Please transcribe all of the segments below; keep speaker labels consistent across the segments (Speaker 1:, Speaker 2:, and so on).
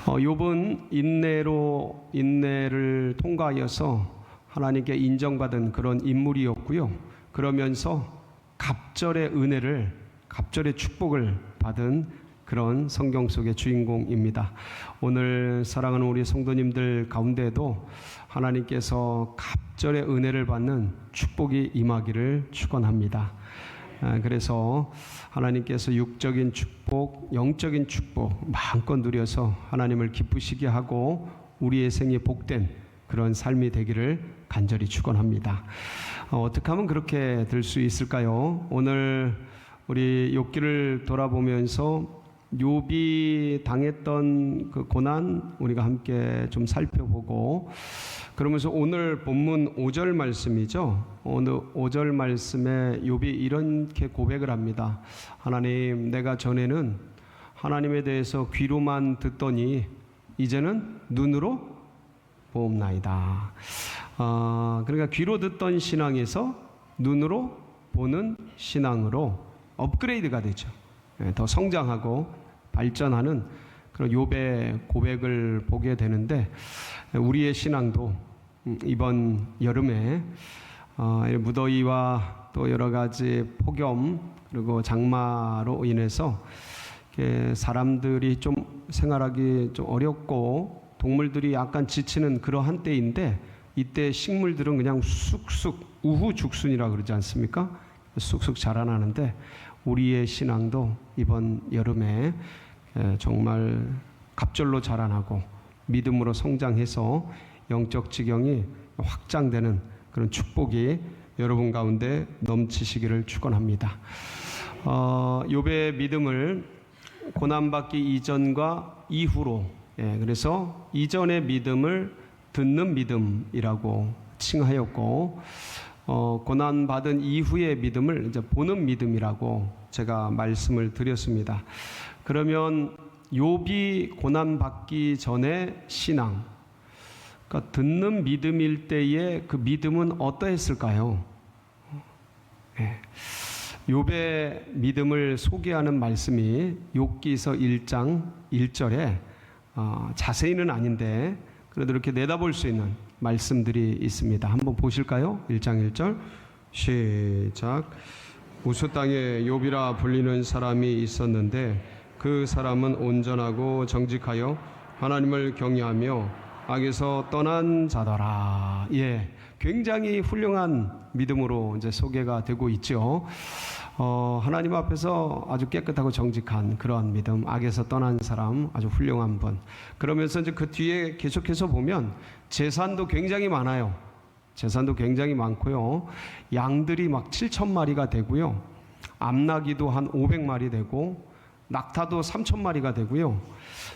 Speaker 1: 욥은 인내를 통과하여서 하나님께 인정받은 그런 인물이었고요. 그러면서 갑절의 축복을 받은 그런 성경 속의 주인공입니다. 오늘 사랑하는 우리 성도님들 가운데에도 하나님께서 갑절의 은혜를 받는 축복이 임하기를 축원합니다. 그래서 하나님께서 육적인 축복, 영적인 축복 마음껏 누려서 하나님을 기쁘시게 하고 우리의 생이 복된 그런 삶이 되기를 간절히 축원합니다. 어떻게 하면 그렇게 될 수 있을까요? 오늘 우리 욥기를 돌아보면서 욥이 당했던 그 고난 우리가 함께 좀 살펴보고, 그러면서 오늘 본문 5절 말씀이죠. 오늘 5절 말씀에 욥이 이렇게 고백을 합니다. 하나님, 내가 전에는 하나님에 대해서 귀로만 듣더니 이제는 눈으로 보옵나이다. 그러니까 귀로 듣던 신앙에서 눈으로 보는 신앙으로 업그레이드가 되죠. 더 성장하고 발전하는 그런 욥의 고백을 보게 되는데, 우리의 신앙도 이번 여름에 무더위와 또 여러 가지 폭염 그리고 장마로 인해서 사람들이 좀 생활하기 좀 어렵고 동물들이 약간 지치는 그러한 때인데, 이때 식물들은 그냥 쑥쑥 우후죽순이라 그러지 않습니까? 쑥쑥 자라나는데 우리의 신앙도 이번 여름에 정말 갑절로 자라나고 믿음으로 성장해서 영적 지경이 확장되는 그런 축복이 여러분 가운데 넘치시기를 축원합니다. 욥의 믿음을 고난받기 이전과 이후로, 그래서 이전의 믿음을 듣는 믿음이라고 칭하였고, 고난받은 이후의 믿음을 이제 보는 믿음이라고 제가 말씀을 드렸습니다. 그러면 욥이 고난받기 전에 신앙, 그러니까 듣는 믿음일 때의 그 믿음은 어떠했을까요? 욥의 믿음을 소개하는 말씀이 욥기서 1장 1절에 자세히는 아닌데 그래도 이렇게 내다볼 수 있는 말씀들이 있습니다. 한번 보실까요? 1장 1절 시작. 우스 땅에 욥이라 불리는 사람이 있었는데 그 사람은 온전하고 정직하여 하나님을 경외하며 악에서 떠난 자더라. 굉장히 훌륭한 믿음으로 이제 소개가 되고 있죠. 하나님 앞에서 아주 깨끗하고 정직한 그러한 믿음, 악에서 떠난 사람, 아주 훌륭한 분. 그러면서 이제 그 뒤에 계속해서 보면 재산도 굉장히 많아요. 재산도 굉장히 많고요. 양들이 막 7,000마리가 되고요. 암나귀도 한 500마리 되고, 낙타도 3,000마리가 되고요.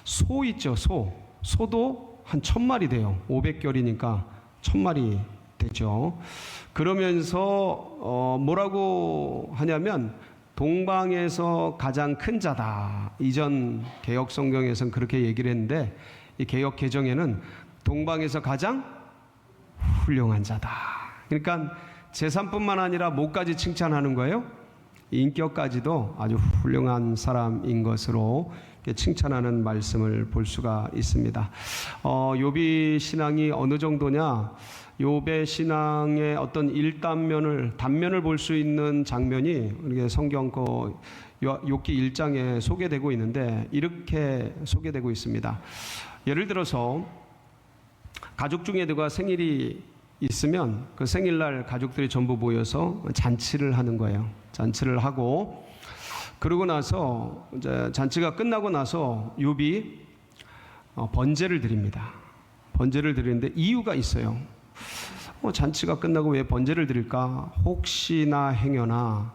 Speaker 1: 소 있죠, 소도 한 1,000마리 돼요. 500결이니까 1,000마리 되죠. 그러면서 뭐라고 하냐면 동방에서 가장 큰 자다. 이전 개역 성경에서는 그렇게 얘기를 했는데, 이 개역 개정에는 동방에서 가장 훌륭한 자다. 그러니까 재산뿐만 아니라 뭐까지 칭찬하는 거예요? 인격까지도 아주 훌륭한 사람인 것으로 칭찬하는 말씀을 볼 수가 있습니다. 욥이 신앙이 어느 정도냐? 욥의 신앙의 어떤 단면을 볼 수 있는 장면이 우리 성경 욥기 1장에 소개되고 있는데, 이렇게 소개되고 있습니다. 예를 들어서 가족 중에 누가 생일이 있으면 그 생일날 가족들이 전부 모여서 잔치를 하는 거예요. 잔치를 하고, 그러고 나서 이제 잔치가 끝나고 나서 욥이 번제를 드립니다. 번제를 드리는데 이유가 있어요. 잔치가 끝나고 왜 번제를 드릴까? 혹시나 행여나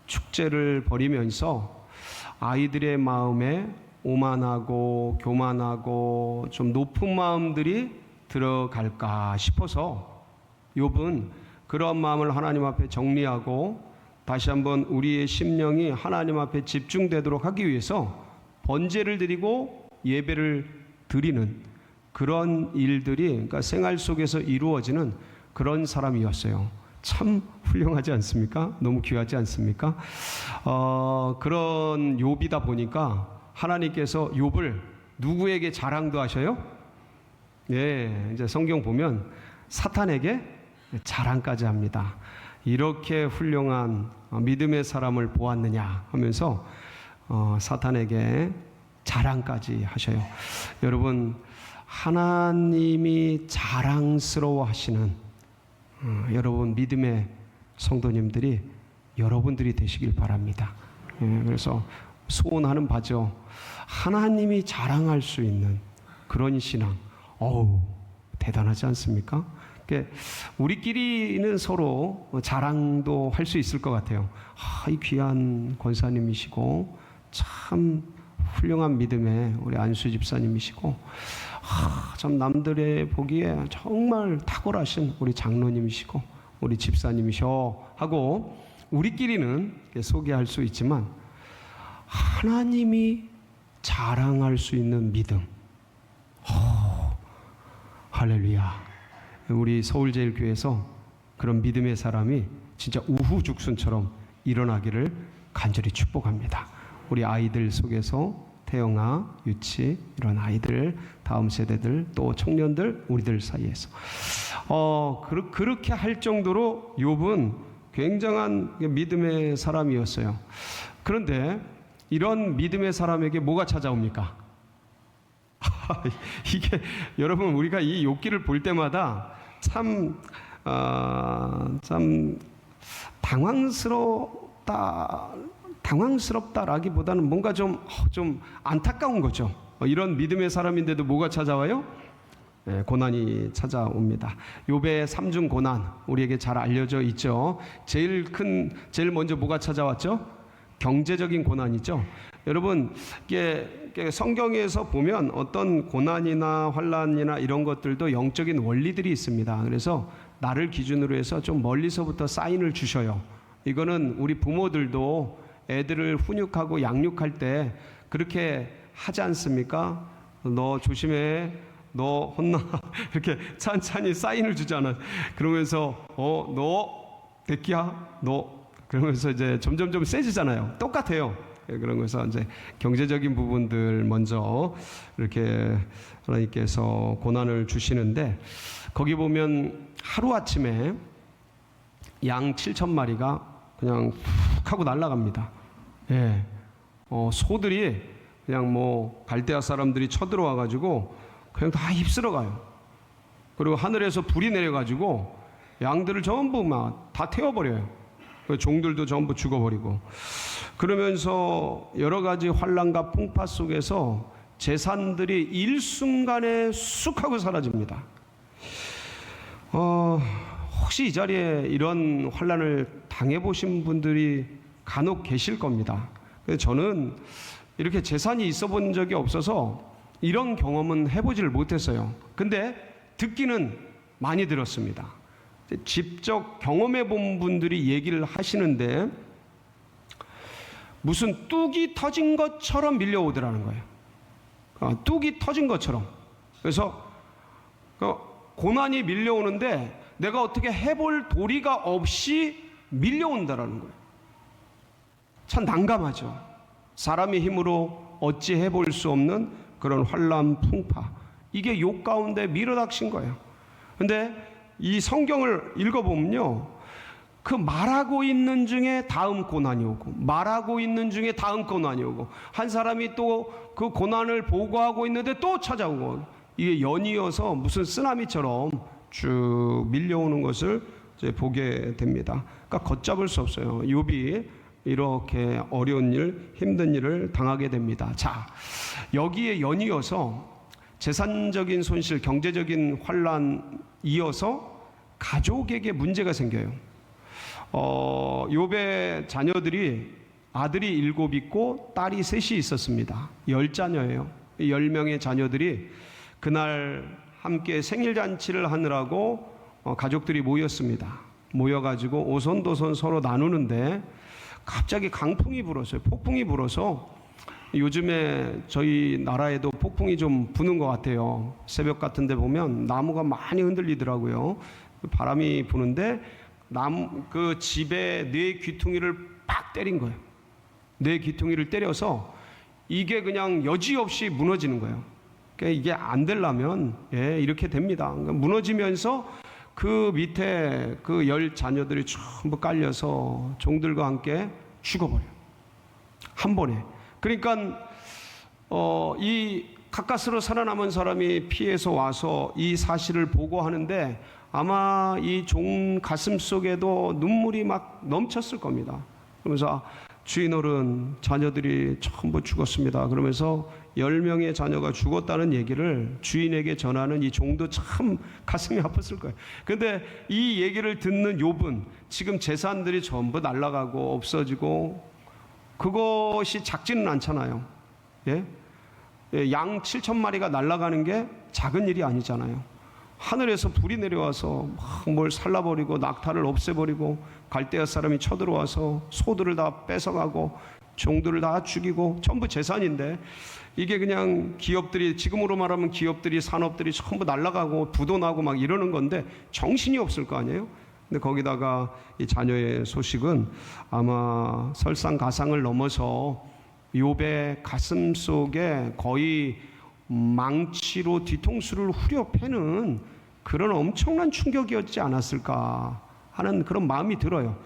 Speaker 1: 축제를 벌이면서 아이들의 마음에 오만하고 교만하고 좀 높은 마음들이 들어갈까 싶어서 욥은 그런 마음을 하나님 앞에 정리하고 다시 한번 우리의 심령이 하나님 앞에 집중되도록 하기 위해서 번제를 드리고 예배를 드리는 그런 일들이, 그러니까 생활 속에서 이루어지는 그런 사람이었어요. 참 훌륭하지 않습니까? 너무 귀하지 않습니까? 그런 욥이다 보니까 하나님께서 욥을 누구에게 자랑도 하셔요? 네, 이제 성경 보면 사탄에게 자랑까지 합니다. 이렇게 훌륭한 믿음의 사람을 보았느냐 하면서 사탄에게 자랑까지 하셔요. 여러분, 하나님이 자랑스러워 하시는 여러분 믿음의 성도님들이 여러분들이 되시길 바랍니다. 그래서 소원하는 바죠. 하나님이 자랑할 수 있는 그런 신앙. 대단하지 않습니까? 우리끼리는 서로 자랑도 할 수 있을 것 같아요. 이 귀한 권사님이시고 참 훌륭한 믿음의 우리 안수 집사님이시고 참 남들의 보기에 정말 탁월하신 우리 장로님이시고 우리 집사님이셔 하고 우리끼리는 소개할 수 있지만 하나님이 자랑할 수 있는 믿음. 할렐루야. 우리 서울제일교회에서 그런 믿음의 사람이 진짜 우후죽순처럼 일어나기를 간절히 축복합니다. 우리 아이들 속에서 태영아, 유치 이런 아이들, 다음 세대들, 또 청년들, 우리들 사이에서 그렇게 할 정도로 욥은 굉장한 믿음의 사람이었어요. 그런데 이런 믿음의 사람에게 뭐가 찾아옵니까? 이게 여러분, 우리가 이 욥기를 볼 때마다 참 당황스럽다라기보다는 뭔가 좀 안타까운 거죠. 이런 믿음의 사람인데도 뭐가 찾아와요? 고난이 찾아옵니다. 욥의 3중 고난, 우리에게 잘 알려져 있죠. 제일 먼저 뭐가 찾아왔죠? 경제적인 고난이죠. 여러분, 이게 성경에서 보면 어떤 고난이나 환난이나 이런 것들도 영적인 원리들이 있습니다. 그래서 나를 기준으로 해서 좀 멀리서부터 사인을 주셔요. 이거는 우리 부모들도 애들을 훈육하고 양육할 때 그렇게 하지 않습니까? 너 조심해, 너 혼나, 이렇게 찬찬히 사인을 주잖아. 그러면서 너 대끼야, 너, 그러면서 이제 점점 세지잖아요. 똑같아요. 그런 거에서 이제 경제적인 부분들 먼저 이렇게 하나님께서 고난을 주시는데, 거기 보면 하루아침에 양 7,000마리가 그냥 훅 하고 날아갑니다. 소들이 그냥 뭐 갈대아 사람들이 쳐들어와 가지고 그냥 다 휩쓸어 가요. 그리고 하늘에서 불이 내려 가지고 양들을 전부 막 다 태워버려요. 종들도 전부 죽어버리고, 그러면서 여러 가지 환난과 풍파 속에서 재산들이 일순간에 쑥 하고 사라집니다. 혹시 이 자리에 이런 환난을 당해보신 분들이 간혹 계실 겁니다. 그래서 저는 이렇게 재산이 있어 본 적이 없어서 이런 경험은 해보지를 못했어요. 근데 듣기는 많이 들었습니다. 직접 경험해 본 분들이 얘기를 하시는데 무슨 뚝이 터진 것처럼 밀려오더라는 거예요. 뚝이 터진 것처럼. 그래서 고난이 밀려오는데 내가 어떻게 해볼 도리가 없이 밀려온다라는 거예요. 참 난감하죠. 사람의 힘으로 어찌 해볼 수 없는 그런 환난 풍파, 이게 욥 가운데 밀어닥친 거예요. 근데 이 성경을 읽어보면요, 그 말하고 있는 중에 다음 고난이 오고, 말하고 있는 중에 다음 고난이 오고, 한 사람이 또 그 고난을 보고하고 있는데 또 찾아오고, 이게 연이어서 무슨 쓰나미처럼 쭉 밀려오는 것을 이제 보게 됩니다. 그러니까 걷잡을 수 없어요. 욥이 이렇게 어려운 일, 힘든 일을 당하게 됩니다. 자, 여기에 연이어서 재산적인 손실, 경제적인 환난 이어서 가족에게 문제가 생겨요. 욥의 자녀들이 아들이 7 있고 딸이 3이 있었습니다. 10자녀예요. 10명의 자녀들이 그날 함께 생일잔치를 하느라고 가족들이 모였습니다. 모여가지고 오손도손 서로 나누는데 갑자기 강풍이 불었어요. 폭풍이 불어서, 요즘에 저희 나라에도 폭풍이 좀 부는 것 같아요. 새벽 같은 데 보면 나무가 많이 흔들리더라고요. 바람이 부는데 그 집에 뇌 귀퉁이를 팍 때린 거예요. 뇌 귀퉁이를 때려서 이게 그냥 여지없이 무너지는 거예요. 그러니까 이게 안 되려면 이렇게 됩니다. 그러니까 무너지면서 그 밑에 그 10 자녀들이 전부 깔려서 종들과 함께 죽어버려요. 한 번에. 그러니까 이 가까스로 살아남은 사람이 피해서 와서 이 사실을 보고 하는데 아마 이 종 가슴 속에도 눈물이 막 넘쳤을 겁니다. 그러면서 주인어른 자녀들이 전부 죽었습니다. 그러면서 10명의 자녀가 죽었다는 얘기를 주인에게 전하는 이 종도 참 가슴이 아팠을 거예요. 그런데 이 얘기를 듣는 욥은 지금 재산들이 전부 날아가고 없어지고 그것이 작지는 않잖아요. 양 7,000마리가 날아가는 게 작은 일이 아니잖아요. 하늘에서 불이 내려와서 막 뭘 살라버리고 낙타를 없애버리고 갈대아 사람이 쳐들어와서 소들을 다 뺏어가고 종들을 다 죽이고 전부 재산인데 이게 그냥 기업들이 지금으로 말하면 기업들이 산업들이 전부 날아가고 부도 나고 막 이러는 건데 정신이 없을 거 아니에요. 근데 거기다가 이 자녀의 소식은 아마 설상가상을 넘어서 욥의 가슴 속에 거의 망치로 뒤통수를 후려 패는 그런 엄청난 충격이었지 않았을까 하는 그런 마음이 들어요.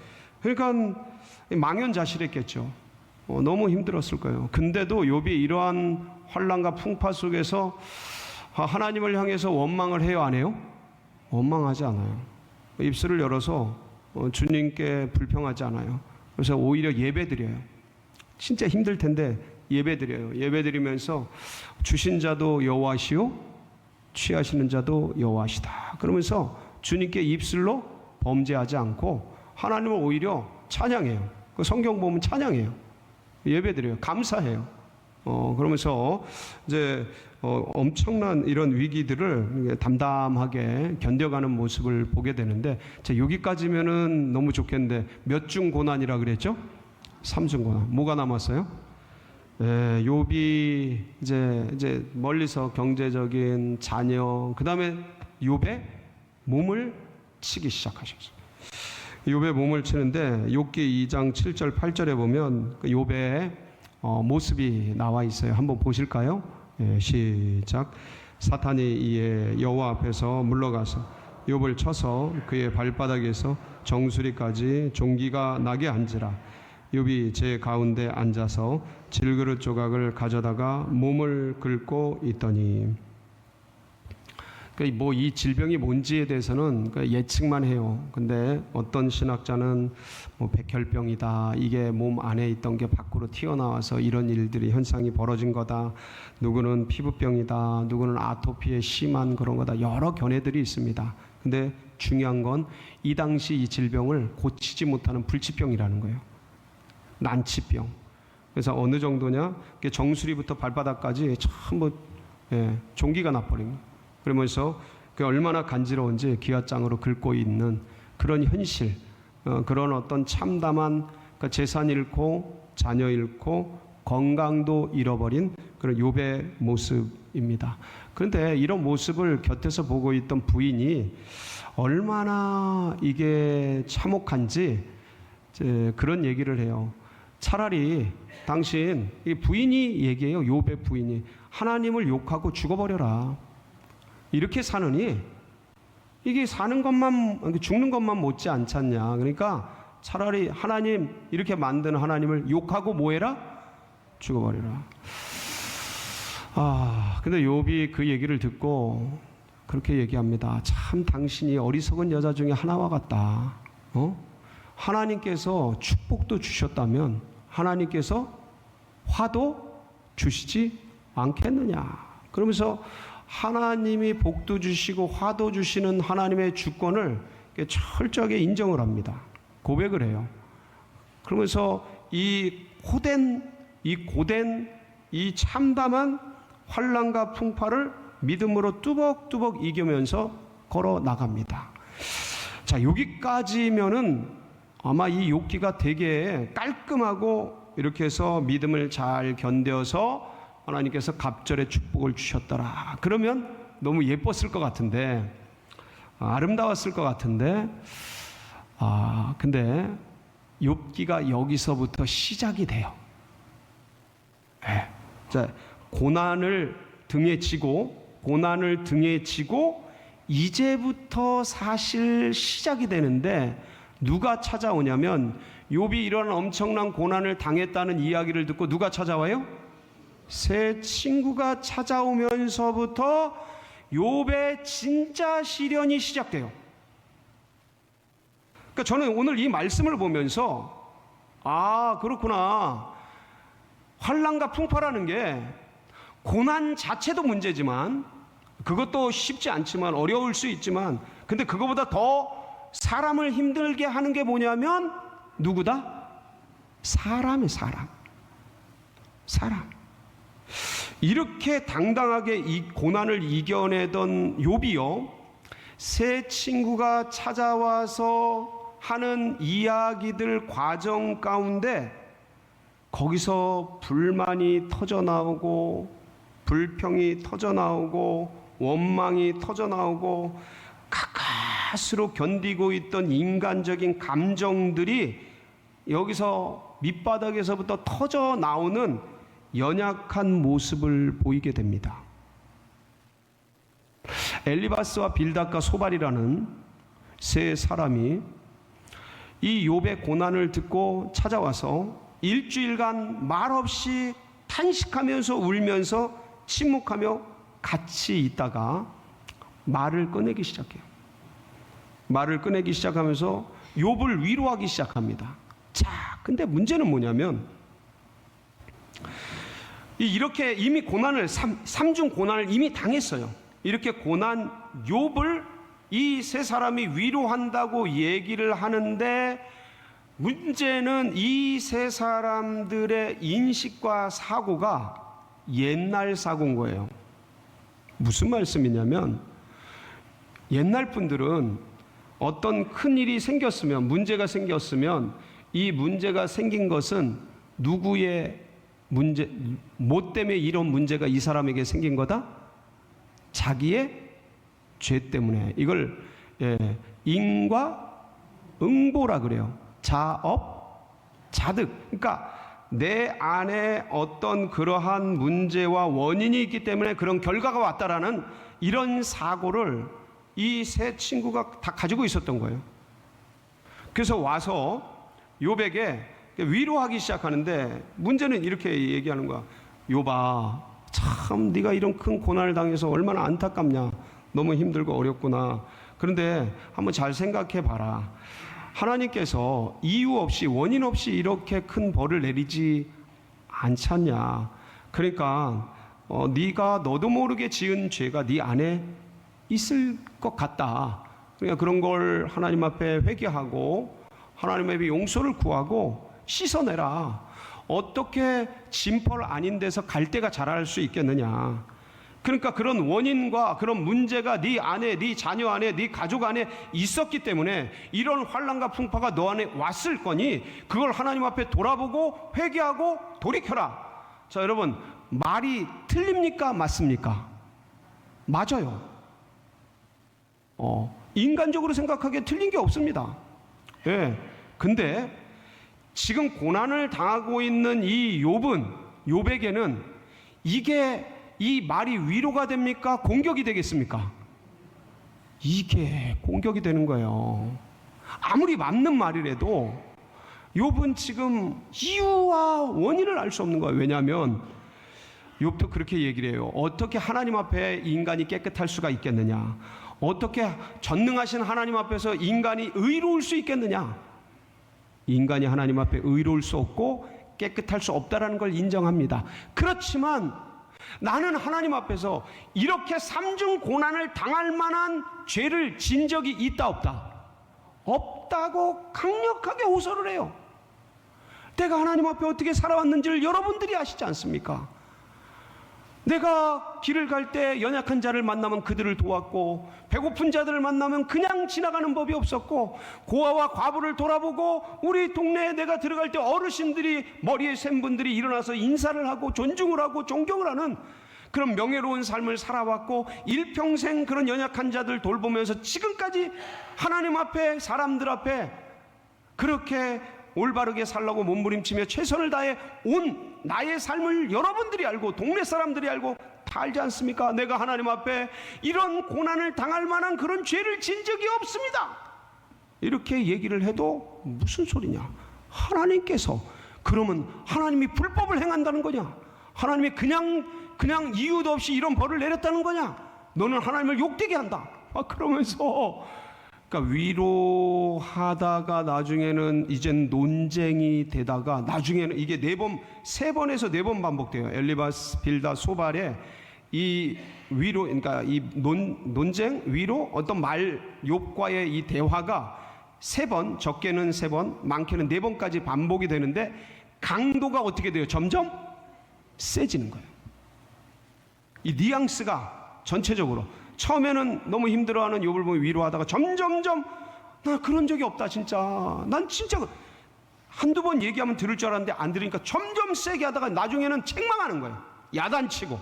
Speaker 1: 그러니까 망연자실했겠죠. 너무 힘들었을 거예요. 근데도 욥이 이러한 환난과 풍파 속에서 하나님을 향해서 원망을 해요, 안 해요? 원망하지 않아요. 입술을 열어서 주님께 불평하지 않아요. 그래서 오히려 예배드려요. 진짜 힘들 텐데 예배드려요. 예배드리면서 주신 자도 여호와시요 취하시는 자도 여호와시다. 그러면서 주님께 입술로 범죄하지 않고 하나님을 오히려 찬양해요. 그 성경 보면 찬양해요. 예배드려요. 감사해요. 그러면서 이제 엄청난 이런 위기들을 담담하게 견뎌가는 모습을 보게 되는데, 여기까지면은 너무 좋겠는데 몇 중 고난이라 그랬죠? 3중 고난. 뭐가 남았어요? 욥이 이제 멀리서 경제적인 자녀, 그 다음에 욥의 몸을 치기 시작하셨어요. 욥의 몸을 치는데 욥기 2장 7절 8절에 보면 그 욥의 모습이 나와 있어요. 한번 보실까요? 시작. 사탄이 이에 여호와 앞에서 물러가서 욥을 쳐서 그의 발바닥에서 정수리까지 종기가 나게 한지라. 욥이 제 가운데 앉아서 질그릇 조각을 가져다가 몸을 긁고 있더니, 뭐 이 질병이 뭔지에 대해서는 예측만 해요. 근데 어떤 신학자는 뭐 백혈병이다, 이게 몸 안에 있던 게 밖으로 튀어나와서 이런 일들이 현상이 벌어진 거다, 누구는 피부병이다, 누구는 아토피에 심한 그런 거다, 여러 견해들이 있습니다. 근데 중요한 건 이 당시 이 질병을 고치지 못하는 불치병이라는 거예요. 난치병. 그래서 어느 정도냐, 정수리부터 발바닥까지 전부 종기가 나버립니다. 그러면서 그 얼마나 간지러운지 기와장으로 긁고 있는 그런 현실, 그런 어떤 참담한 재산 잃고 자녀 잃고 건강도 잃어버린 그런 욥의 모습입니다. 그런데 이런 모습을 곁에서 보고 있던 부인이 얼마나 이게 참혹한지 그런 얘기를 해요. 차라리 당신, 이 부인이 얘기해요. 욥의 부인이 하나님을 욕하고 죽어버려라. 이렇게 사느니 이게 사는 것만, 죽는 것만 못지 않지 않냐. 그러니까 차라리 하나님, 이렇게 만든 하나님을 욕하고 뭐해라? 죽어버려라. 근데 욥이 그 얘기를 듣고 그렇게 얘기합니다. 참 당신이 어리석은 여자 중에 하나와 같다. 하나님께서 축복도 주셨다면 하나님께서 화도 주시지 않겠느냐. 그러면서 하나님이 복도 주시고 화도 주시는 하나님의 주권을 철저하게 인정을 합니다. 고백을 해요. 그러면서 이 고된 이 참담한 환난과 풍파를 믿음으로 뚜벅뚜벅 이기면서 걸어 나갑니다. 자, 여기까지면은 아마 이 욥기가 되게 깔끔하고 이렇게 해서 믿음을 잘 견뎌서 하나님께서 갑절의 축복을 주셨더라. 그러면 너무 예뻤을 것 같은데, 아름다웠을 것 같은데, 근데 욥기가 여기서부터 시작이 돼요. 자, 고난을 등에 지고 이제부터 사실 시작이 되는데 누가 찾아오냐면 욥이 이런 엄청난 고난을 당했다는 이야기를 듣고 누가 찾아와요? 세 친구가 찾아오면서부터 욥의 진짜 시련이 시작돼요. 그러니까 저는 오늘 이 말씀을 보면서 그렇구나. 환난과 풍파라는 게 고난 자체도 문제지만 그것도 쉽지 않지만 어려울 수 있지만 근데 그거보다 더 사람을 힘들게 하는 게 뭐냐면 누구다? 사람이 사람. 이렇게 당당하게 이 고난을 이겨내던 욥이요, 세 친구가 찾아와서 하는 이야기들 과정 가운데 거기서 불만이 터져나오고 불평이 터져나오고 원망이 터져나오고 가까스로 견디고 있던 인간적인 감정들이 여기서 밑바닥에서부터 터져나오는 연약한 모습을 보이게 됩니다. 엘리바스와 빌닷과 소발이라는 세 사람이 이 욥의 고난을 듣고 찾아와서 일주일간 말없이 탄식하면서 울면서 침묵하며 같이 있다가 말을 꺼내기 시작해요. 말을 꺼내기 시작하면서 욥을 위로하기 시작합니다. 자, 근데 문제는 뭐냐면 이렇게 이미 고난을 삼중 고난을 이미 당했어요. 이렇게 고난 욥을 이 세 사람이 위로한다고 얘기를 하는데 문제는 이 세 사람들의 인식과 사고가 옛날 사고인 거예요. 무슨 말씀이냐면 옛날 분들은 어떤 큰일이 생겼으면 문제가 생겼으면 이 문제가 생긴 것은 누구의 문제, 뭐 때문에 이런 문제가 이 사람에게 생긴 거다? 자기의 죄 때문에. 이걸 인과 응보라 그래요. 자업, 자득. 그러니까 내 안에 어떤 그러한 문제와 원인이 있기 때문에 그런 결과가 왔다라는 이런 사고를 이 세 친구가 다 가지고 있었던 거예요. 그래서 와서 욥에게 위로하기 시작하는데 문제는 이렇게 얘기하는 거야. 욥아, 참 네가 이런 큰 고난을 당해서 얼마나 안타깝냐. 너무 힘들고 어렵구나. 그런데 한번 잘 생각해 봐라. 하나님께서 이유 없이 원인 없이 이렇게 큰 벌을 내리지 않잖냐. 그러니까 네가 너도 모르게 지은 죄가 네 안에 있을 것 같다. 그러니까 그런 걸 하나님 앞에 회개하고 하나님 앞에 용서를 구하고 씻어내라. 어떻게 진펄 아닌 데서 갈대가 자랄 수 있겠느냐. 그러니까 그런 원인과 그런 문제가 네 안에, 네 자녀 안에, 네 가족 안에 있었기 때문에 이런 환난과 풍파가 너 안에 왔을 거니 그걸 하나님 앞에 돌아보고 회개하고 돌이켜라. 자, 여러분, 말이 틀립니까? 맞습니까? 맞아요. 인간적으로 생각하기에 틀린 게 없습니다. 예. 근데 지금 고난을 당하고 있는 이 욥에게는 이게 이 말이 위로가 됩니까? 공격이 되겠습니까? 이게 공격이 되는 거예요. 아무리 맞는 말이라도 욥은 지금 이유와 원인을 알 수 없는 거예요. 왜냐하면 욥도 그렇게 얘기를 해요. 어떻게 하나님 앞에 인간이 깨끗할 수가 있겠느냐? 어떻게 전능하신 하나님 앞에서 인간이 의로울 수 있겠느냐? 인간이 하나님 앞에 의로울 수 없고 깨끗할 수 없다라는 걸 인정합니다. 그렇지만 나는 하나님 앞에서 이렇게 삼중 고난을 당할 만한 죄를 진 적이 있다 없다? 없다고 강력하게 호소를 해요. 내가 하나님 앞에 어떻게 살아왔는지를 여러분들이 아시지 않습니까? 내가 길을 갈 때 연약한 자를 만나면 그들을 도왔고 배고픈 자들을 만나면 그냥 지나가는 법이 없었고 고아와 과부를 돌아보고 우리 동네에 내가 들어갈 때 어르신들이 머리에 센 분들이 일어나서 인사를 하고 존중을 하고 존경을 하는 그런 명예로운 삶을 살아왔고 일평생 그런 연약한 자들 돌보면서 지금까지 하나님 앞에 사람들 앞에 그렇게 올바르게 살라고 몸부림치며 최선을 다해 온 나의 삶을 여러분들이 알고 동네 사람들이 알고 다 알지 않습니까? 내가 하나님 앞에 이런 고난을 당할 만한 그런 죄를 진 적이 없습니다. 이렇게 얘기를 해도 무슨 소리냐? 하나님께서, 그러면 하나님이 불법을 행한다는 거냐? 하나님이 그냥 이유도 없이 이런 벌을 내렸다는 거냐? 너는 하나님을 욕되게 한다. 그러면서 그러니까 위로하다가 나중에는 이젠 논쟁이 되다가 나중에는 이게 세 번에서 네 번 반복돼요. 엘리바스, 빌다, 소발에 이 위로, 그러니까 이 논쟁, 위로, 어떤 욥과의 이 대화가 세 번, 적게는 세 번, 많게는 네 번까지 반복이 되는데 강도가 어떻게 돼요? 점점 세지는 거예요. 이 뉘앙스가 전체적으로 처음에는 너무 힘들어하는 욥을 보면 위로하다가 점점점 나 그런 적이 없다 진짜, 난 진짜 한두 번 얘기하면 들을 줄 알았는데 안 들으니까 점점 세게 하다가 나중에는 책망하는 거예요. 야단치고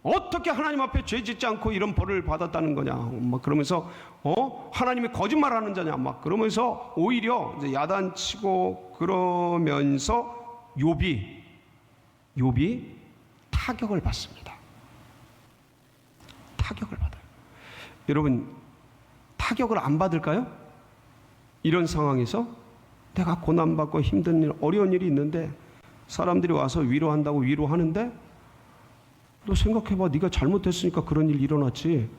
Speaker 1: 어떻게 하나님 앞에 죄 짓지 않고 이런 벌을 받았다는 거냐 막 그러면서 하나님이 거짓말하는 자냐 막 그러면서 오히려 이제 야단치고 그러면서 욥이 타격을 받습니다. 타격을 받아요. 여러분, 타격을 안 받을까요? 이런 상황에서 내가 고난받고 힘든 일, 어려운 일이 있는데 사람들이 와서 위로한다고 위로하는데 너 생각해봐, 네가 잘못했으니까 그런 일 일어났지.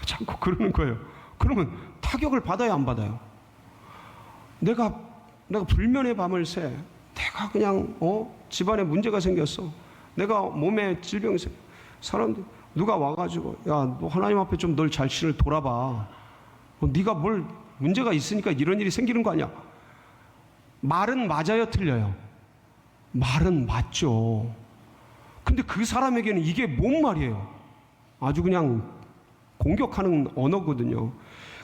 Speaker 1: 자꾸 그러는 거예요. 그러면 타격을 받아야 안 받아요? 내가 불면의 밤을 새, 내가 그냥 집안에 문제가 생겼어, 내가 몸에 질병이 생겨, 사람들 누가 와가지고 야, 너 하나님 앞에 좀 널 자신을 돌아봐, 네가 뭘 문제가 있으니까 이런 일이 생기는 거 아니야. 말은 맞아요, 틀려요? 말은 맞죠. 근데 그 사람에게는 이게 뭔 말이에요? 아주 그냥 공격하는 언어거든요.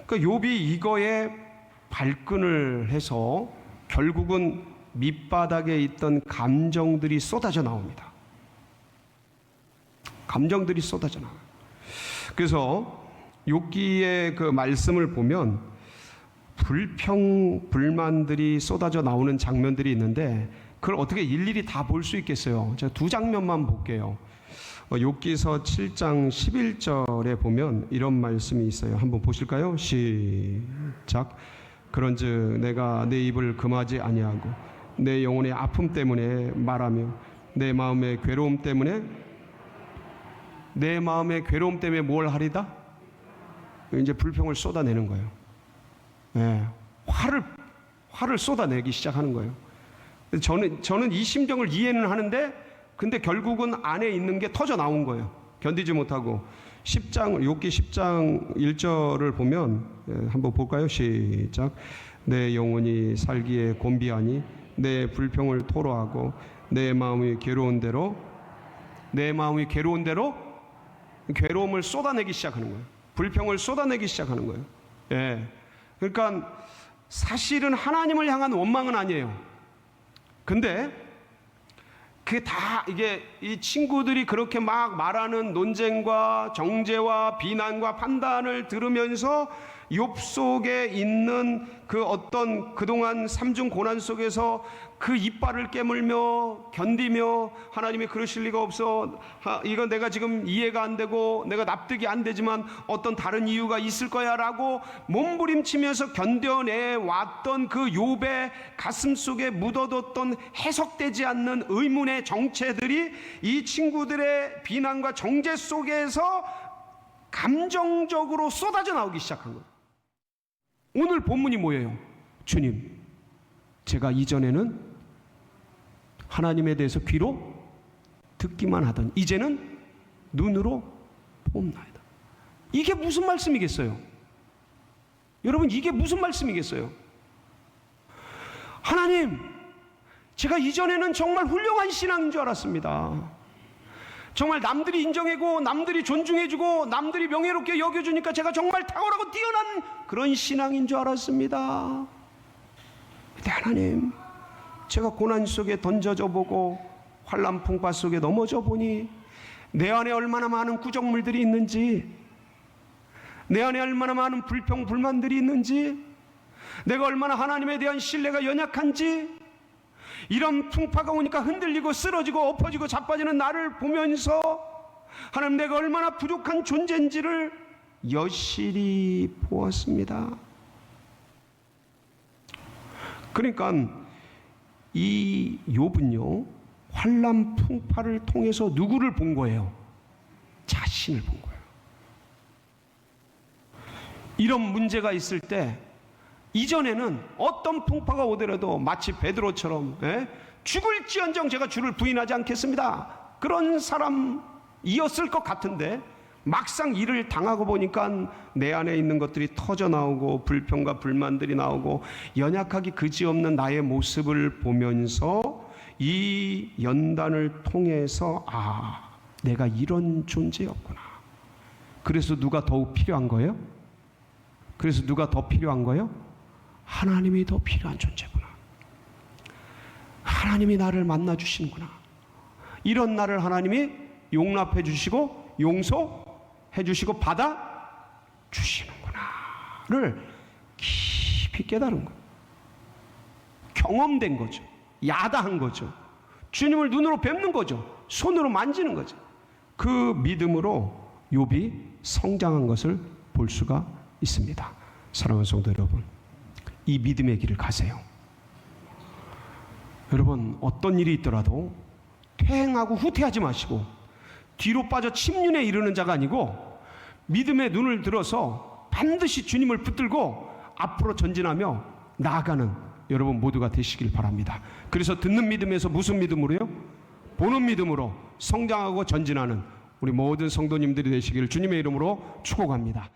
Speaker 1: 그러니까 욥이 이거에 발끈을 해서 결국은 밑바닥에 있던 감정들이 쏟아져 나옵니다. 감정들이 쏟아져 나와요. 그래서 욥기의 그 말씀을 보면 불평불만들이 쏟아져 나오는 장면들이 있는데 그걸 어떻게 일일이 다 볼 수 있겠어요? 제가 두 장면만 볼게요. 욥기서 7장 11절에 보면 이런 말씀이 있어요. 한번 보실까요? 시작. 그런즉 내가 내 입을 금하지 아니하고 내 영혼의 아픔 때문에 말하며 내 마음의 괴로움 때문에 뭘 하리다? 이제 불평을 쏟아내는 거예요. 네, 화를 쏟아내기 시작하는 거예요. 저는 이 심정을 이해는 하는데 근데 결국은 안에 있는 게 터져 나온 거예요. 견디지 못하고. 욥기 10장 1절을 보면 한번 볼까요? 시작. 내 영혼이 살기에 곤비하니 내 불평을 토로하고 내 마음이 괴로운 대로 괴로움을 쏟아내기 시작하는 거예요. 불평을 쏟아내기 시작하는 거예요. 예. 그러니까 사실은 하나님을 향한 원망은 아니에요. 근데 그게 다 이게 이 친구들이 그렇게 막 말하는 논쟁과 정죄와 비난과 판단을 들으면서 욥 속에 있는 그 어떤 그동안 삼중 고난 속에서 그 이빨을 깨물며 견디며 하나님이 그러실 리가 없어, 이건 내가 지금 이해가 안 되고 내가 납득이 안 되지만 어떤 다른 이유가 있을 거야 라고 몸부림치면서 견뎌내 왔던 그 욥의 가슴 속에 묻어뒀던 해석되지 않는 의문의 정체들이 이 친구들의 비난과 정죄 속에서 감정적으로 쏟아져 나오기 시작한 거예요. 오늘 본문이 뭐예요? 주님, 제가 이전에는 하나님에 대해서 귀로 듣기만 하던 이제는 눈으로 봅나이다. 이게 무슨 말씀이겠어요? 여러분, 이게 무슨 말씀이겠어요? 하나님, 제가 이전에는 정말 훌륭한 신앙인 줄 알았습니다. 정말 남들이 인정해고 남들이 존중해주고 남들이 명예롭게 여겨주니까 제가 정말 탁월하고 뛰어난 그런 신앙인 줄 알았습니다. 근데 하나님, 제가 고난 속에 던져져 보고 환난 풍파 속에 넘어져 보니 내 안에 얼마나 많은 구정물들이 있는지, 내 안에 얼마나 많은 불평 불만들이 있는지, 내가 얼마나 하나님에 대한 신뢰가 연약한지, 이런 풍파가 오니까 흔들리고 쓰러지고 엎어지고 자빠지는 나를 보면서 하나님, 내가 얼마나 부족한 존재인지를 여실히 보았습니다. 그러니까 이 욥은요, 환난 풍파를 통해서 누구를 본 거예요? 자신을 본 거예요. 이런 문제가 있을 때 이전에는 어떤 풍파가 오더라도 마치 베드로처럼 죽을지언정 제가 주를 부인하지 않겠습니다, 그런 사람이었을 것 같은데, 막상 일을 당하고 보니까 내 안에 있는 것들이 터져 나오고 불평과 불만들이 나오고 연약하기 그지없는 나의 모습을 보면서 이 연단을 통해서 내가 이런 존재였구나. 그래서 누가 더욱 필요한 거예요? 그래서 누가 더 필요한 거예요? 하나님이 더 필요한 존재구나. 하나님이 나를 만나 주시는구나. 이런 나를 하나님이 용납해 주시고 용서해 주시고 받아 주시는구나를 깊이 깨달은 거예요. 경험된 거죠. 야다한 거죠. 주님을 눈으로 뵙는 거죠. 손으로 만지는 거죠. 그 믿음으로 욥이 성장한 것을 볼 수가 있습니다. 사랑하는 성도 여러분, 이 믿음의 길을 가세요. 여러분, 어떤 일이 있더라도 퇴행하고 후퇴하지 마시고 뒤로 빠져 침륜에 이르는 자가 아니고 믿음의 눈을 들어서 반드시 주님을 붙들고 앞으로 전진하며 나아가는 여러분 모두가 되시길 바랍니다. 그래서 듣는 믿음에서 무슨 믿음으로요? 보는 믿음으로 성장하고 전진하는 우리 모든 성도님들이 되시기를 주님의 이름으로 축복합니다.